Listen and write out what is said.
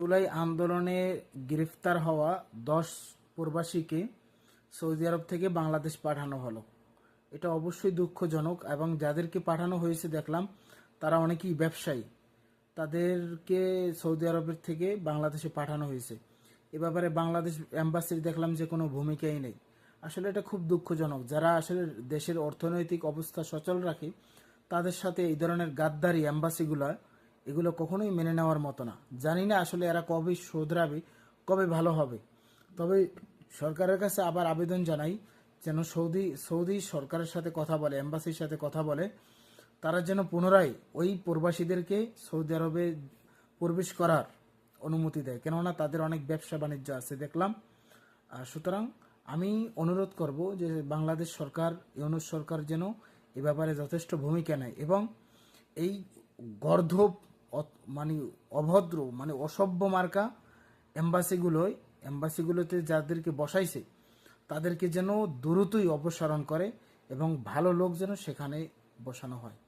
জুলাই আন্দোলনে গ্রেফতার হওয়া 10 প্রবাসীকে সৌদি আরব থেকে বাংলাদেশ পাঠানো হলো। এটা অবশ্যই দুঃখজনক এবং যাদেরকে পাঠানো হয়েছে দেখলাম তারা অনেকেই ব্যবসায়ী, তাদেরকে সৌদি আরবের থেকে বাংলাদেশে পাঠানো হয়েছে। এ ব্যাপারে বাংলাদেশ এম্বাসির দেখলাম যে কোনো ভূমিকাই নেই। আসলে এটা খুব দুঃখজনক। যারা আসলে দেশের অর্থনৈতিক অবস্থা সচল রাখে তাদের সাথে এই ধরনের গাদ্দারি এগুলো কখনোই মেনে নেওয়ার মতো না। জানি না আসলে এরা কবে শোধরাবে, কবে ভালো হবে। তবে সরকারের কাছে আবার আবেদন জানাই যেন সৌদি সরকারের সাথে কথা বলে, এম্বাসির সাথে কথা বলে, তারা যেন পুনরায় ওই প্রবাসীদেরকে সৌদি আরবে প্রবেশ করার অনুমতি দেয়, কেননা তাদের অনেক ব্যবসা বাণিজ্য আছে দেখলাম। সুতরাং আমি অনুরোধ করব যে বাংলাদেশ সরকার, ইউনূস সরকার যেন এ ব্যাপারে যথেষ্ট ভূমিকা নেয় এবং এই গর্ধব মানে অভদ্র মানে অসভ্য মার্কা এম্বাসিগুলোতে যাদেরকে বসাইছে তাদেরকে যেন দ্রুতই অপসারণ করে এবং ভালো লোক যেন সেখানে বসানো হয়।